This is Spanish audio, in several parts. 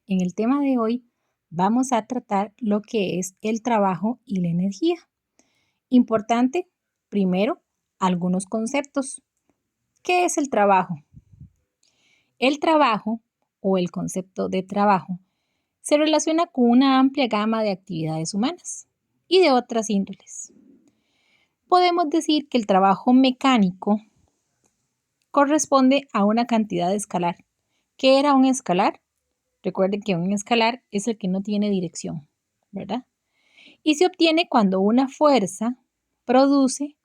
En el tema de hoy vamos a tratar lo que es el trabajo y la energía. Importante, primero, algunos conceptos. ¿Qué es el trabajo? El trabajo o el concepto de trabajo se relaciona con una amplia gama de actividades humanas y de otras índoles. Podemos decir que el trabajo mecánico corresponde a una cantidad escalar. ¿Qué era un escalar? Recuerden que un escalar es el que no tiene dirección, ¿verdad? Y se obtiene cuando una fuerza produce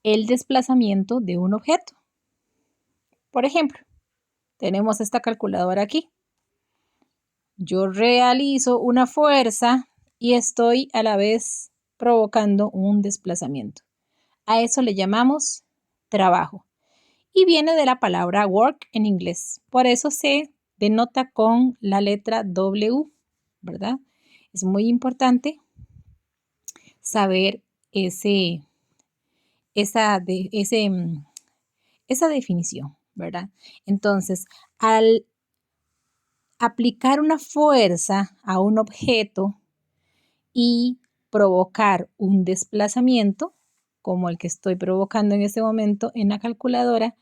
el desplazamiento de un objeto. Por ejemplo, tenemos esta calculadora aquí. Yo realizo una fuerza y estoy a la vez provocando un desplazamiento. A eso le llamamos trabajo. Y viene de la palabra work en inglés. Por eso se denota con la letra W, ¿verdad? Es muy importante saber esa definición, ¿verdad? Entonces, al aplicar una fuerza a un objeto y provocar un desplazamiento, como el que estoy provocando en este momento en la calculadora,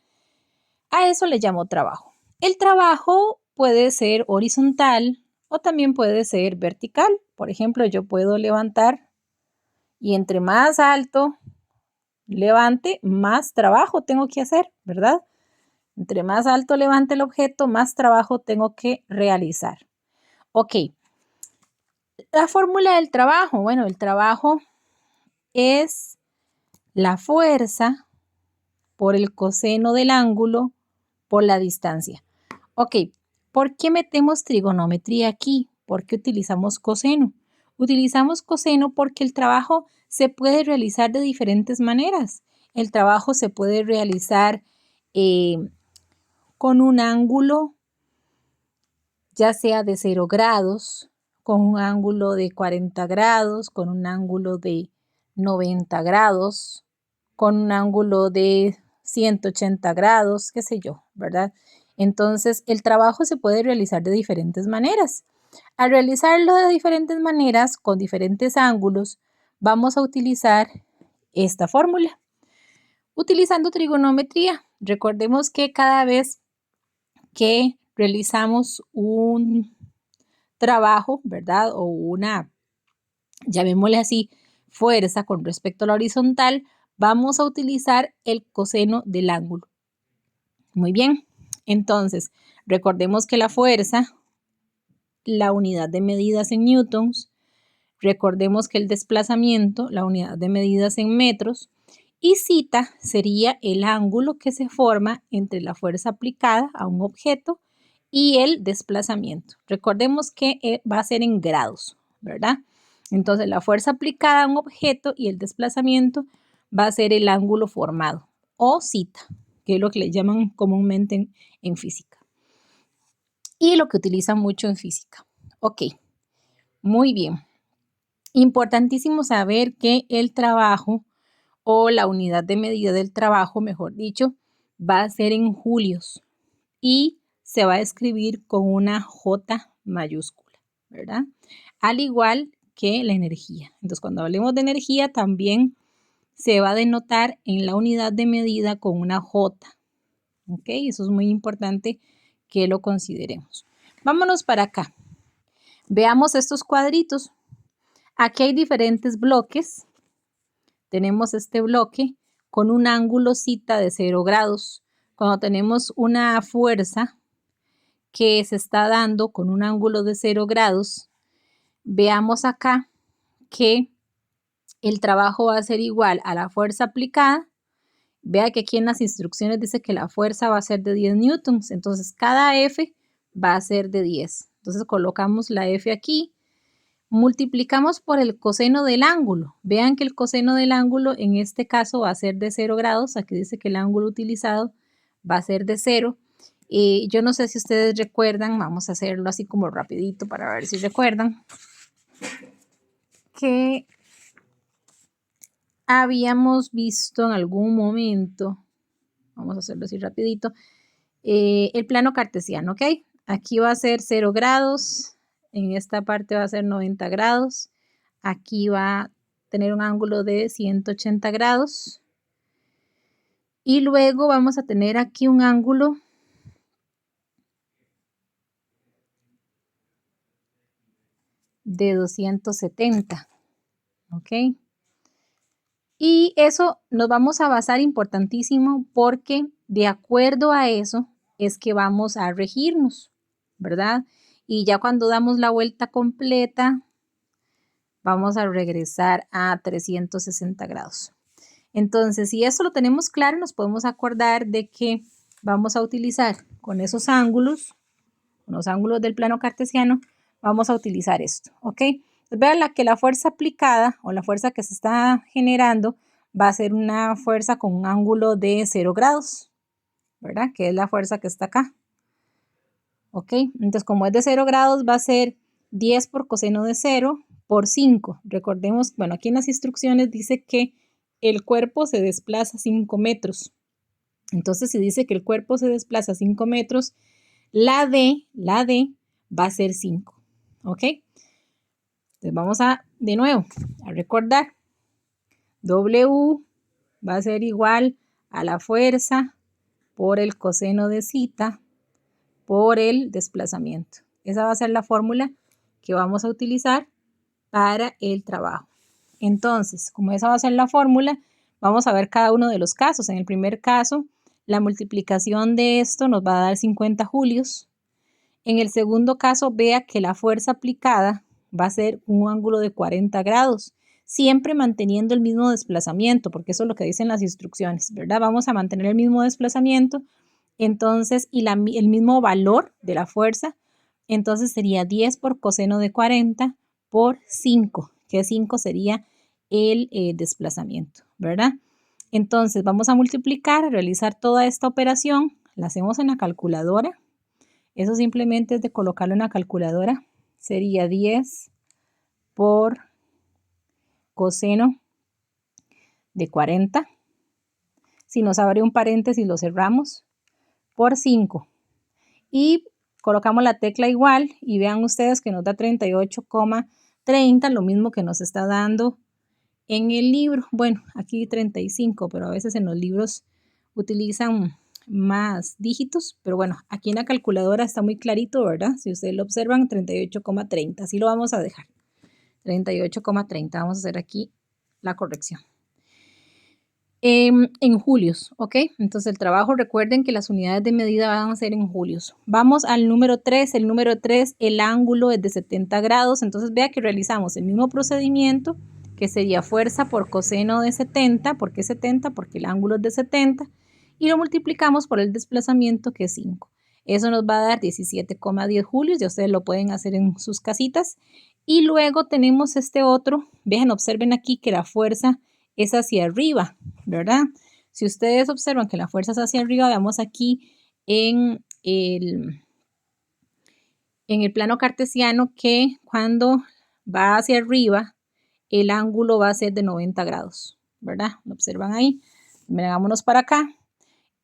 a eso le llamo trabajo. El trabajo puede ser horizontal o también puede ser vertical. Por ejemplo, yo puedo levantar y entre más alto levante, más trabajo tengo que hacer, ¿verdad? Entre más alto levante el objeto, más trabajo tengo que realizar. Ok, la fórmula del trabajo. Bueno, el trabajo es la fuerza por el coseno del ángulo por la distancia. Ok, ¿por qué metemos trigonometría aquí? ¿Por qué utilizamos coseno? Utilizamos coseno porque el trabajo se puede realizar de diferentes maneras. El trabajo se puede realizar con un ángulo, ya sea de 0 grados, con un ángulo de 40 grados, con un ángulo de 90 grados, con un ángulo de 180 grados, qué sé yo, ¿verdad? Entonces, el trabajo se puede realizar de diferentes maneras. Al realizarlo de diferentes maneras, con diferentes ángulos, vamos a utilizar esta fórmula. Utilizando trigonometría, recordemos que cada vez que realizamos un trabajo, ¿verdad? O una, llamémosle así, fuerza con respecto a la horizontal, vamos a utilizar el coseno del ángulo. Muy bien, entonces, recordemos que la fuerza, la unidad de medidas en newtons, recordemos que el desplazamiento, la unidad de medidas en metros, y zeta sería el ángulo que se forma entre la fuerza aplicada a un objeto y el desplazamiento. Recordemos que va a ser en grados, ¿verdad? Entonces, la fuerza aplicada a un objeto y el desplazamiento va a ser el ángulo formado, o zeta, que es lo que le llaman comúnmente en física. Y lo que utilizan mucho en física. Ok, muy bien. Importantísimo saber que el trabajo o la unidad de medida del trabajo, mejor dicho, va a ser en julios y se va a escribir con una J mayúscula, ¿verdad? Al igual que la energía. Entonces, cuando hablemos de energía, también se va a denotar en la unidad de medida con una J. ¿Ok? Eso es muy importante que lo consideremos. Vámonos para acá. Veamos estos cuadritos. Aquí hay diferentes bloques. Tenemos este bloque con un ángulo zeta de 0 grados. Cuando tenemos una fuerza que se está dando con un ángulo de 0 grados, veamos acá que el trabajo va a ser igual a la fuerza aplicada. Vea que aquí en las instrucciones dice que la fuerza va a ser de 10 newtons. Entonces, cada F va a ser de 10. Entonces, colocamos la F aquí. Multiplicamos por el coseno del ángulo. Vean que el coseno del ángulo en este caso va a ser de 0 grados. Aquí dice que el ángulo utilizado va a ser de 0. Yo no sé si ustedes recuerdan, vamos a hacerlo así como rapidito para ver si recuerdan, que habíamos visto en algún momento, vamos a hacerlo así rapidito, el plano cartesiano, ¿ok? Aquí va a ser 0 grados, en esta parte va a ser 90 grados, aquí va a tener un ángulo de 180 grados y luego vamos a tener aquí un ángulo de 270, ¿ok? Y eso nos vamos a basar importantísimo porque de acuerdo a eso es que vamos a regirnos, ¿verdad? Y ya cuando damos la vuelta completa, vamos a regresar a 360 grados. Entonces, si eso lo tenemos claro, nos podemos acordar de que vamos a utilizar con esos ángulos, con los ángulos del plano cartesiano, vamos a utilizar esto, ¿ok? Entonces, vean que la fuerza aplicada o la fuerza que se está generando va a ser una fuerza con un ángulo de 0 grados, ¿verdad? Que es la fuerza que está acá, ¿ok? Entonces, como es de 0 grados, va a ser 10 por coseno de 0 por 5. Recordemos, bueno, aquí en las instrucciones dice que el cuerpo se desplaza 5 metros. Entonces, si dice que el cuerpo se desplaza 5 metros, la D va a ser 5, ¿ok? Entonces, vamos de nuevo, a recordar. W va a ser igual a la fuerza por el coseno de zeta por el desplazamiento. Esa va a ser la fórmula que vamos a utilizar para el trabajo. Entonces, como esa va a ser la fórmula, vamos a ver cada uno de los casos. En el primer caso, la multiplicación de esto nos va a dar 50 julios. En el segundo caso, vea que la fuerza aplicada va a ser un ángulo de 40 grados, siempre manteniendo el mismo desplazamiento, porque eso es lo que dicen las instrucciones, ¿verdad? Vamos a mantener el mismo desplazamiento, entonces, y el mismo valor de la fuerza, entonces sería 10 por coseno de 40 por 5, que 5 sería el desplazamiento, ¿verdad? Entonces, vamos a multiplicar, realizar toda esta operación, la hacemos en la calculadora. Eso simplemente es de colocarlo en la calculadora. Sería 10 por coseno de 40. Si nos abre un paréntesis, lo cerramos por 5. Y colocamos la tecla igual y vean ustedes que nos da 38,30, lo mismo que nos está dando en el libro. Bueno, aquí 35, pero a veces en los libros utilizan más dígitos, pero bueno, aquí en la calculadora está muy clarito, ¿verdad? Si ustedes lo observan, 38,30, así lo vamos a dejar, 38,30, vamos a hacer aquí la corrección. En julios, ¿ok? Entonces el trabajo, recuerden que las unidades de medida van a ser en julios. Vamos al número 3, el número 3, el ángulo es de 70 grados, entonces vea que realizamos el mismo procedimiento, que sería fuerza por coseno de 70, ¿por qué 70? Porque el ángulo es de 70, y lo multiplicamos por el desplazamiento, que es 5. Eso nos va a dar 17,10 julios, ya ustedes lo pueden hacer en sus casitas. Y luego tenemos este otro, vean, observen aquí que la fuerza es hacia arriba, ¿verdad? Si ustedes observan que la fuerza es hacia arriba, veamos aquí en el plano cartesiano que cuando va hacia arriba, el ángulo va a ser de 90 grados, ¿verdad? Lo observan ahí. Vámonos para acá.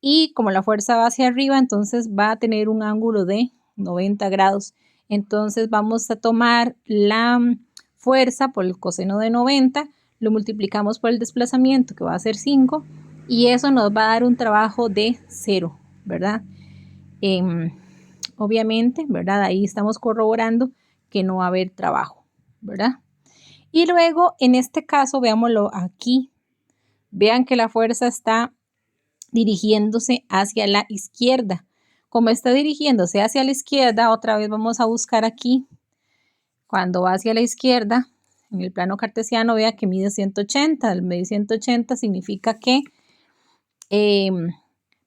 Y como la fuerza va hacia arriba, entonces va a tener un ángulo de 90 grados. Entonces vamos a tomar la fuerza por el coseno de 90, lo multiplicamos por el desplazamiento, que va a ser 5, y eso nos va a dar un trabajo de 0, ¿verdad? Obviamente, ¿verdad? Ahí estamos corroborando que no va a haber trabajo, ¿verdad? Y luego, en este caso, veámoslo aquí. Vean que la fuerza está dirigiéndose hacia la izquierda. Como está dirigiéndose hacia la izquierda, otra vez vamos a buscar aquí. Cuando va hacia la izquierda, en el plano cartesiano, vea que mide 180. El medir 180 significa que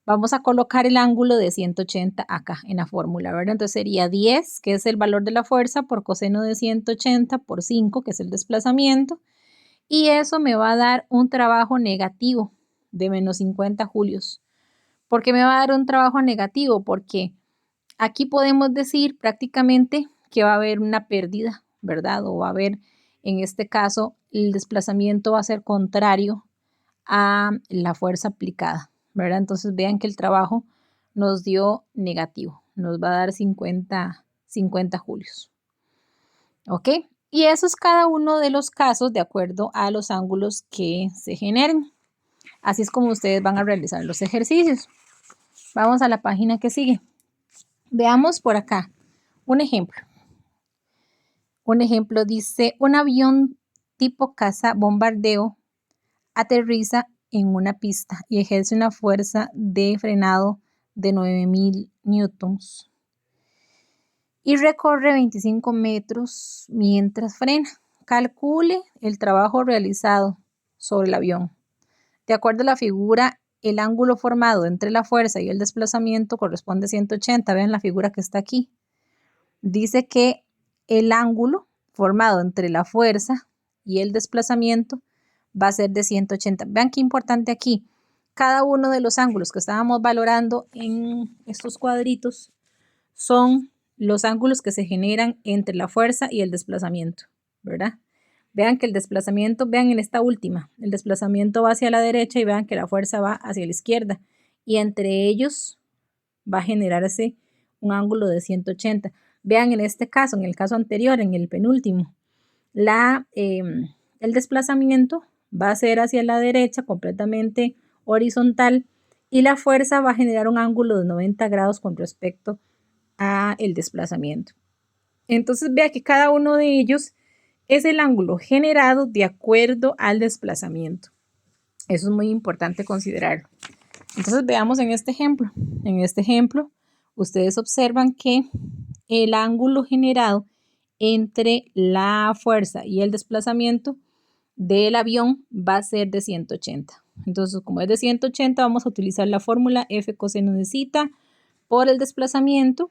vamos a colocar el ángulo de 180 acá en la fórmula, ¿verdad? Entonces sería 10, que es el valor de la fuerza, por coseno de 180 por 5, que es el desplazamiento. Y eso me va a dar un trabajo negativo de menos 50 julios. ¿Por qué me va a dar un trabajo negativo? Porque aquí podemos decir prácticamente que va a haber una pérdida, ¿verdad? O va a haber, en este caso, el desplazamiento va a ser contrario a la fuerza aplicada, ¿verdad? Entonces vean que el trabajo nos dio negativo. nos va a dar 50 julios. ¿Ok? Y eso es cada uno de los casos de acuerdo a los ángulos que se generen. Así es como ustedes van a realizar los ejercicios. Vamos a la página que sigue. Veamos por acá un ejemplo. Un ejemplo dice, un avión tipo caza bombardeo aterriza en una pista y ejerce una fuerza de frenado de 9000 newtons y recorre 25 metros mientras frena. Calcule el trabajo realizado sobre el avión. De acuerdo a la figura, el ángulo formado entre la fuerza y el desplazamiento corresponde a 180. Vean la figura que está aquí. Dice que el ángulo formado entre la fuerza y el desplazamiento va a ser de 180. Vean qué importante aquí. Cada uno de los ángulos que estábamos valorando en estos cuadritos son los ángulos que se generan entre la fuerza y el desplazamiento, ¿verdad? Vean que el desplazamiento, vean en esta última, el desplazamiento va hacia la derecha y vean que la fuerza va hacia la izquierda. Y entre ellos va a generarse un ángulo de 180. Vean en este caso, en el caso anterior, en el penúltimo, el desplazamiento va a ser hacia la derecha, completamente horizontal, y la fuerza va a generar un ángulo de 90 grados con respecto a el desplazamiento. Entonces vea que cada uno de ellos es el ángulo generado de acuerdo al desplazamiento. Eso es muy importante considerarlo. Entonces veamos en este ejemplo. En este ejemplo, ustedes observan que el ángulo generado entre la fuerza y el desplazamiento del avión va a ser de 180. Entonces, como es de 180, vamos a utilizar la fórmula F coseno de zeta por el desplazamiento.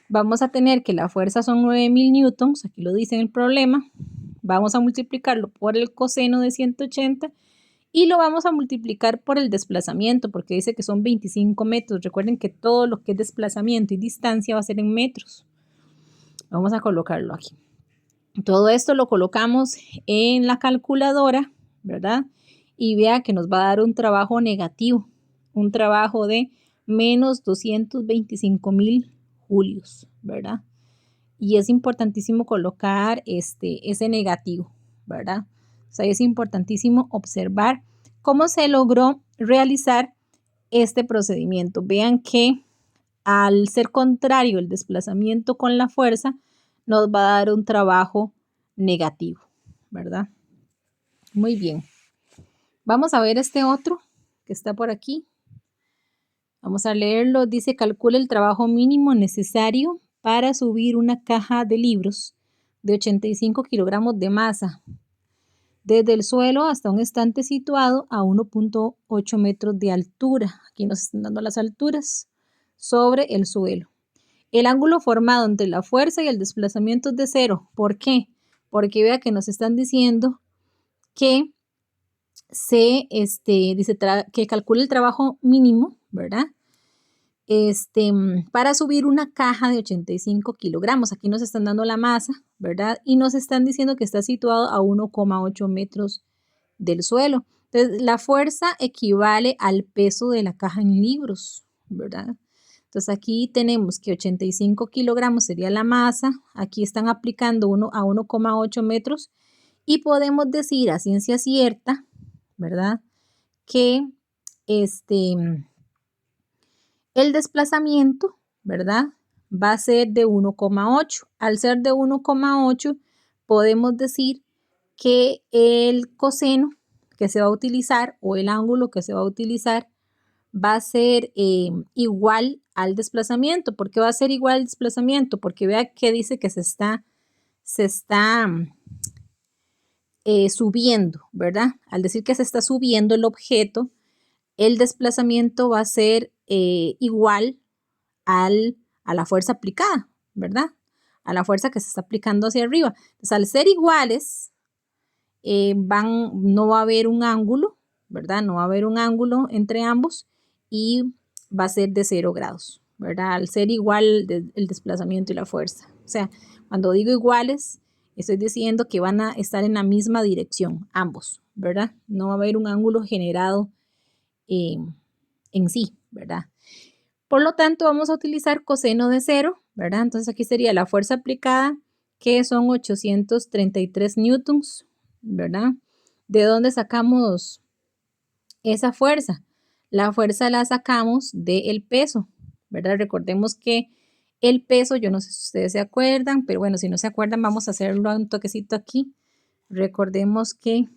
Vamos a tener que la fuerza son 9000 newtons, aquí lo dice en el problema. Vamos a multiplicarlo por el coseno de 180 y lo vamos a multiplicar por el desplazamiento porque dice que son 25 metros. Recuerden que todo lo que es desplazamiento y distancia va a ser en metros. Vamos a colocarlo aquí. Todo esto lo colocamos en la calculadora, ¿verdad? Y vea que nos va a dar un trabajo negativo, un trabajo de menos 225.000 julios, ¿verdad? Y es importantísimo colocar ese negativo, ¿verdad? O sea, es importantísimo observar cómo se logró realizar este procedimiento. Vean que al ser contrario el desplazamiento con la fuerza, nos va a dar un trabajo negativo, ¿verdad? Muy bien. Vamos a ver este otro que está por aquí. Vamos a leerlo. Dice, calcula el trabajo mínimo necesario para subir una caja de libros de 85 kilogramos de masa desde el suelo hasta un estante situado a 1.8 metros de altura. Aquí nos están dando las alturas sobre el suelo. El ángulo formado entre la fuerza y el desplazamiento es de 0. ¿Por qué? Porque vea que nos están diciendo que dice que calcule el trabajo mínimo, ¿verdad? Para subir una caja de 85 kilogramos. Aquí nos están dando la masa, ¿verdad? Y nos están diciendo que está situado a 1,8 metros del suelo. Entonces, la fuerza equivale al peso de la caja en libros, ¿verdad? Entonces, aquí tenemos que 85 kilogramos sería la masa. Aquí están aplicando 1 a 1,8 metros. Y podemos decir a ciencia cierta, ¿verdad? Que el desplazamiento, ¿verdad? Va a ser de 1,8. Al ser de 1,8, podemos decir que el coseno que se va a utilizar o el ángulo que se va a utilizar va a ser igual al desplazamiento. ¿Por qué va a ser igual al desplazamiento? Porque vea que dice que se está subiendo, ¿verdad? Al decir que se está subiendo el objeto, el desplazamiento va a ser igual a la fuerza aplicada, ¿verdad? A la fuerza que se está aplicando hacia arriba. Entonces, al ser iguales, no va a haber un ángulo, ¿verdad? No va a haber un ángulo entre ambos y va a ser de 0 grados, ¿verdad? Al ser igual el desplazamiento y la fuerza. O sea, cuando digo iguales, estoy diciendo que van a estar en la misma dirección, ambos, ¿verdad? No va a haber un ángulo generado en sí, ¿verdad? Por lo tanto, vamos a utilizar coseno de 0, ¿verdad? Entonces aquí sería la fuerza aplicada, que son 833 newtons, ¿verdad? ¿De dónde sacamos esa fuerza? La fuerza la sacamos del peso, ¿verdad? Recordemos que el peso, yo no sé si ustedes se acuerdan, pero bueno, si no se acuerdan, vamos a hacerlo un toquecito aquí. Recordemos que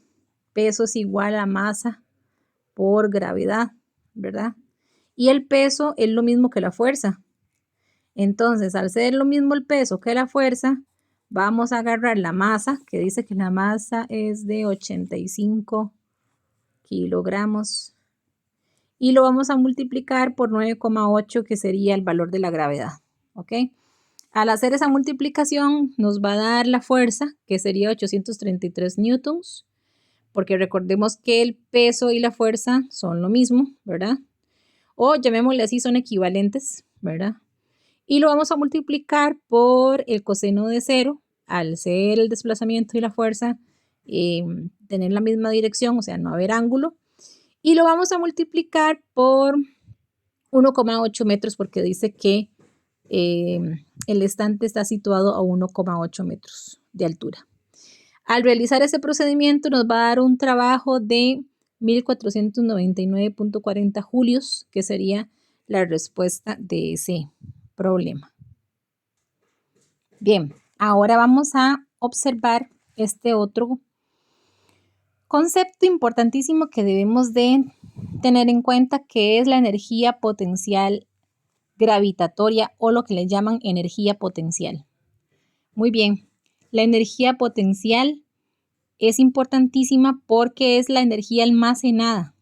peso es igual a masa por gravedad, ¿verdad? Y el peso es lo mismo que la fuerza. Entonces, al ser lo mismo el peso que la fuerza, vamos a agarrar la masa, que dice que la masa es de 85 kilogramos, y lo vamos a multiplicar por 9,8, que sería el valor de la gravedad, ¿ok? Al hacer esa multiplicación, nos va a dar la fuerza, que sería 833 newtons, porque recordemos que el peso y la fuerza son lo mismo, ¿verdad? O llamémosle así, son equivalentes, ¿verdad? Y lo vamos a multiplicar por el coseno de 0, al ser el desplazamiento y la fuerza tener la misma dirección, o sea, no haber ángulo. Y lo vamos a multiplicar por 1,8 metros, porque dice que el estante está situado a 1,8 metros de altura. Al realizar ese procedimiento nos va a dar un trabajo de 1499.40 julios, que sería la respuesta de ese problema. Bien, ahora vamos a observar este otro concepto importantísimo que debemos de tener en cuenta, que es la energía potencial gravitatoria, o lo que le llaman energía potencial. Muy bien, la energía potencial es importantísima porque es la energía almacenada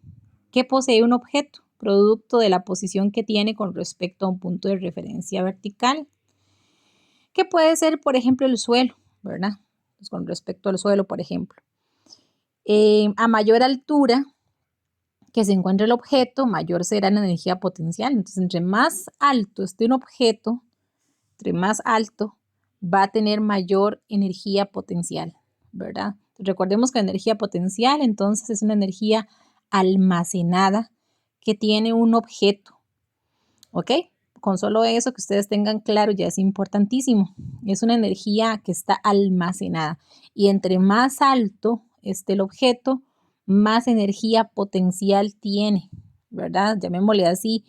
que posee un objeto, producto de la posición que tiene con respecto a un punto de referencia vertical, que puede ser, por ejemplo, el suelo, ¿verdad? Pues con respecto al suelo, por ejemplo. A mayor altura que se encuentre el objeto, mayor será la energía potencial. Entonces, entre más alto esté un objeto, entre más alto, va a tener mayor energía potencial, ¿verdad? Recordemos que la energía potencial, entonces, es una energía almacenada que tiene un objeto, ¿ok? Con solo eso que ustedes tengan claro ya es importantísimo. Es una energía que está almacenada, y entre más alto esté el objeto, más energía potencial tiene, ¿verdad? Llamémosle así,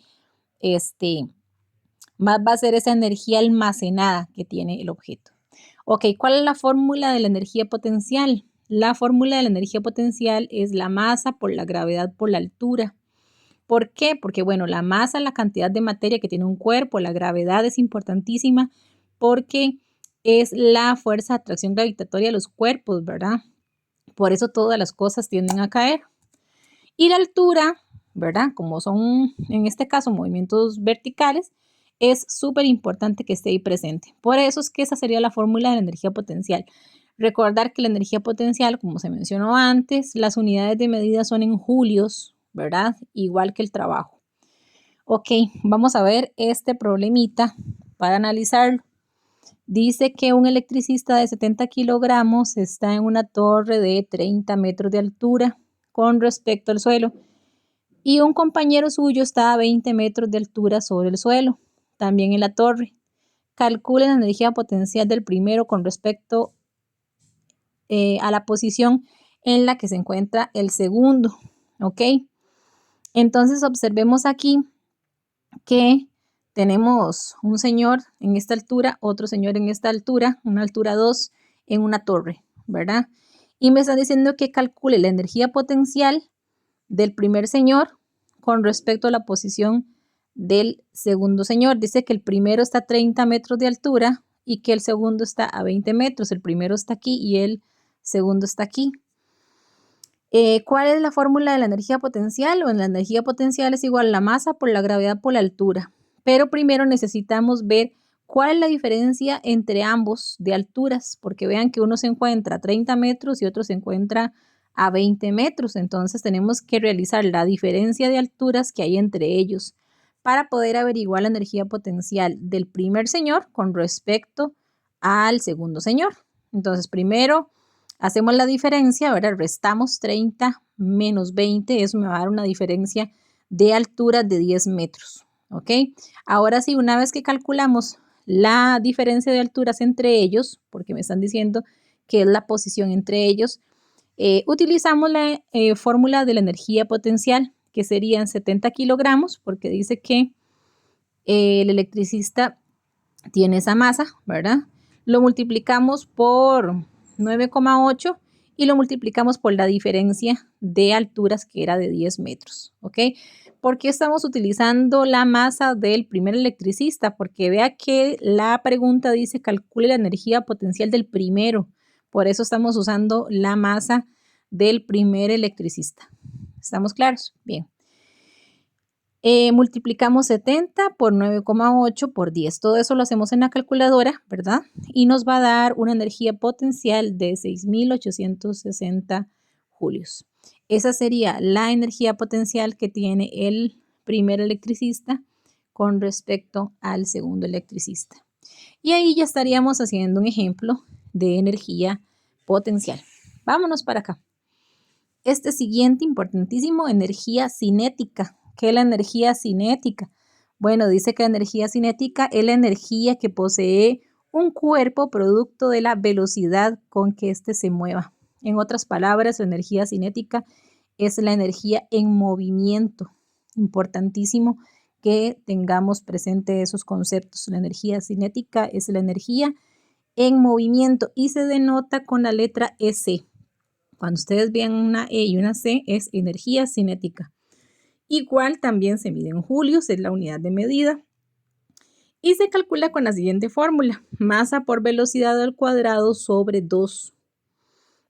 más va a ser esa energía almacenada que tiene el objeto. Ok, ¿cuál es la fórmula de la energía potencial? La fórmula de la energía potencial es la masa por la gravedad por la altura. ¿Por qué? Porque, bueno, la masa es la cantidad de materia que tiene un cuerpo, la gravedad es importantísima porque es la fuerza de atracción gravitatoria de los cuerpos, ¿verdad? Por eso todas las cosas tienden a caer. Y la altura, ¿verdad? Como son, en este caso, movimientos verticales, es súper importante que esté ahí presente. Por eso es que esa sería la fórmula de la energía potencial. Recordar que la energía potencial, como se mencionó antes, las unidades de medida son en julios, ¿verdad? Igual que el trabajo. Ok, vamos a ver este problemita para analizarlo. Dice que un electricista de 70 kilogramos está en una torre de 30 metros de altura con respecto al suelo, y un compañero suyo está a 20 metros de altura sobre el suelo, también en la torre. Calcule la energía potencial del primero con respecto a la posición en la que se encuentra el segundo, ¿ok? Entonces observemos aquí que tenemos un señor en esta altura, otro señor en esta altura, una altura 2 en una torre, ¿verdad? Y me está diciendo que calcule la energía potencial del primer señor con respecto a la posición del segundo señor. Dice que el primero está a 30 metros de altura y que el segundo está a 20 metros. El primero está aquí y el segundo está aquí. ¿Cuál es la fórmula de la energía potencial? Bueno, la energía potencial es igual a la masa por la gravedad por la altura. Pero primero necesitamos ver cuál es la diferencia entre ambos de alturas, porque vean que uno se encuentra a 30 metros y otro se encuentra a 20 metros. Entonces tenemos que realizar la diferencia de alturas que hay entre ellos para poder averiguar la energía potencial del primer señor con respecto al segundo señor. Entonces primero hacemos la diferencia, ¿verdad? Restamos 30 menos 20, eso me va a dar una diferencia de altura de 10 metros. ¿ok? Ahora sí, una vez que calculamos la diferencia de alturas entre ellos, porque me están diciendo que es la posición entre ellos, utilizamos la fórmula de la energía potencial, que serían 70 kilogramos, porque dice que el electricista tiene esa masa, ¿verdad? Lo multiplicamos por 9,8 y lo multiplicamos por la diferencia de alturas que era de 10 metros, ¿ok? ¿Por qué estamos utilizando la masa del primer electricista? Porque vea que la pregunta dice calcule la energía potencial del primero. Por eso estamos usando la masa del primer electricista. ¿Estamos claros? Bien. Multiplicamos 70 por 9,8 por 10. Todo eso lo hacemos en la calculadora, ¿verdad? Y nos va a dar una energía potencial de 6.860 julios. Esa sería la energía potencial que tiene el primer electricista con respecto al segundo electricista. Y ahí ya estaríamos haciendo un ejemplo de energía potencial. Vámonos para acá. Este siguiente, importantísimo, energía cinética. ¿Qué es la energía cinética? Bueno, dice que la energía cinética es la energía que posee un cuerpo producto de la velocidad con que éste se mueva. En otras palabras, la energía cinética es la energía en movimiento. Importantísimo que tengamos presente esos conceptos. La energía cinética es la energía en movimiento y se denota con la letra S. Cuando ustedes vean una E y una C, es energía cinética. Igual también se mide en julios, es la unidad de medida. Y se calcula con la siguiente fórmula. Masa por velocidad al cuadrado sobre 2.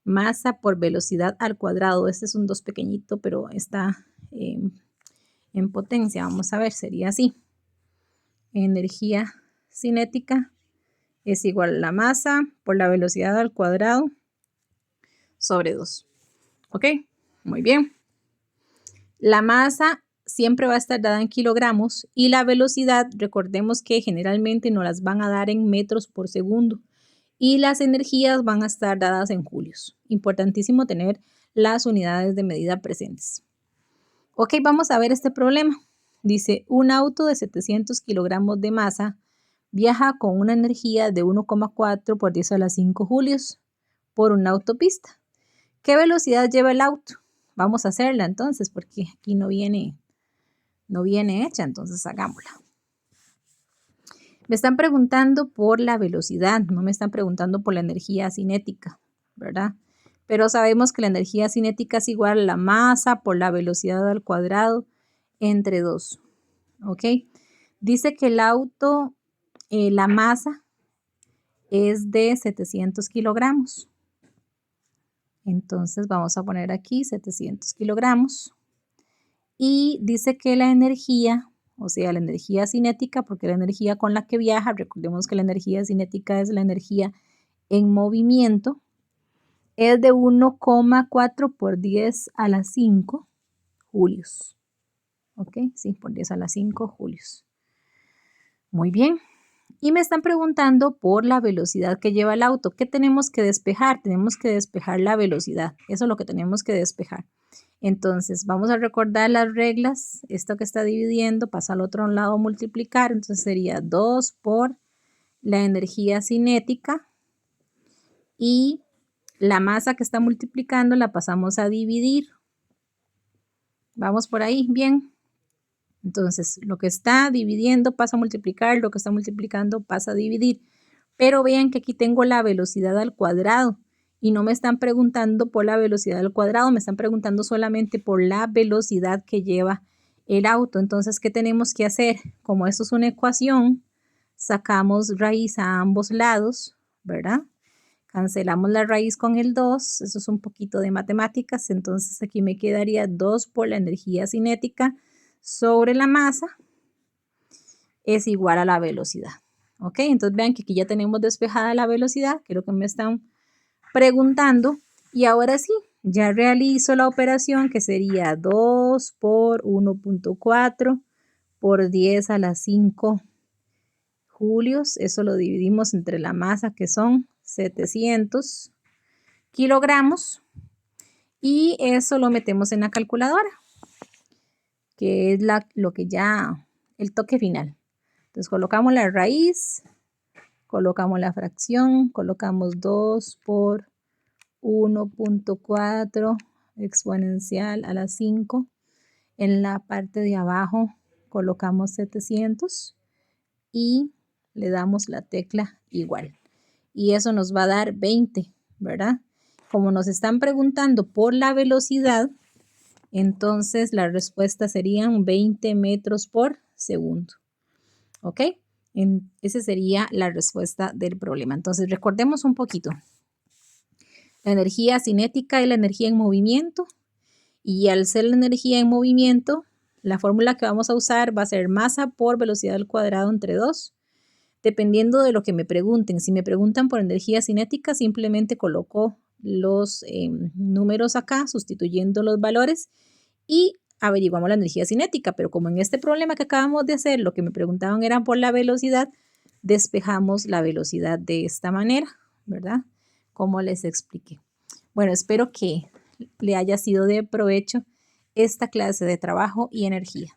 Masa por velocidad al cuadrado. Este es un 2 pequeñito, pero está en potencia. Vamos a ver, sería así. Energía cinética es igual a la masa por la velocidad al cuadrado sobre 2. ¿Ok? Muy bien. La masa siempre va a estar dada en kilogramos y la velocidad, recordemos que generalmente nos las van a dar en metros por segundo y las energías van a estar dadas en julios. Importantísimo tener las unidades de medida presentes. Ok, vamos a ver este problema. Dice, un auto de 700 kilogramos de masa viaja con una energía de 1,4 por 10 a la 5 julios por una autopista. ¿Qué velocidad lleva el auto? Vamos a hacerla entonces, porque aquí no viene hecha, entonces hagámosla. Me están preguntando por la velocidad, no me están preguntando por la energía cinética, ¿verdad? Pero sabemos que la energía cinética es igual a la masa por la velocidad al cuadrado entre 2, ¿ok? Dice que el auto, la masa es de 700 kilogramos. Entonces vamos a poner aquí 700 kilogramos. Y dice que la energía, o sea, la energía cinética, porque la energía con la que viaja, recordemos que la energía cinética es la energía en movimiento, es de 1,4 por 10 a la 5 julios. ¿Ok? Sí, por 10 a la 5 julios. Muy bien. Y me están preguntando por la velocidad que lleva el auto. ¿Qué tenemos que despejar? Tenemos que despejar la velocidad. Eso es lo que tenemos que despejar. Entonces, vamos a recordar las reglas. Esto que está dividiendo pasa al otro lado multiplicar. Entonces, sería 2 por la energía cinética. Y la masa que está multiplicando la pasamos a dividir. Vamos por ahí, bien. Entonces, lo que está dividiendo pasa a multiplicar, lo que está multiplicando pasa a dividir. Pero vean que aquí tengo la velocidad al cuadrado y no me están preguntando por la velocidad al cuadrado, me están preguntando solamente por la velocidad que lleva el auto. Entonces, ¿qué tenemos que hacer? Como esto es una ecuación, sacamos raíz a ambos lados, ¿verdad? Cancelamos la raíz con el 2, eso es un poquito de matemáticas, entonces aquí me quedaría 2 por la energía cinética sobre la masa es igual a la velocidad. ¿Ok? Entonces vean que aquí ya tenemos despejada la velocidad, que es lo que me están preguntando. Y ahora sí, ya realizo la operación que sería 2 por 1,4 por 10 a la 5 julios. Eso lo dividimos entre la masa que son 700 kilogramos. Y eso lo metemos en la calculadora, que es lo que ya el toque final. Entonces colocamos la raíz, colocamos la fracción, colocamos 2 por 1.4 exponencial a la 5. En la parte de abajo colocamos 700 y le damos la tecla igual. Y eso nos va a dar 20, ¿verdad? Como nos están preguntando por la velocidad, entonces la respuesta serían 20 metros por segundo. ¿Ok? Esa sería la respuesta del problema. Entonces recordemos un poquito. La energía cinética y la energía en movimiento. Y al ser la energía en movimiento, la fórmula que vamos a usar va a ser masa por velocidad al cuadrado entre 2. Dependiendo de lo que me pregunten. Si me preguntan por energía cinética, simplemente coloco los números acá, sustituyendo los valores y averiguamos la energía cinética. Pero como en este problema que acabamos de hacer, lo que me preguntaban era por la velocidad, despejamos la velocidad de esta manera, ¿verdad? Como les expliqué. Bueno, espero que le haya sido de provecho esta clase de trabajo y energía.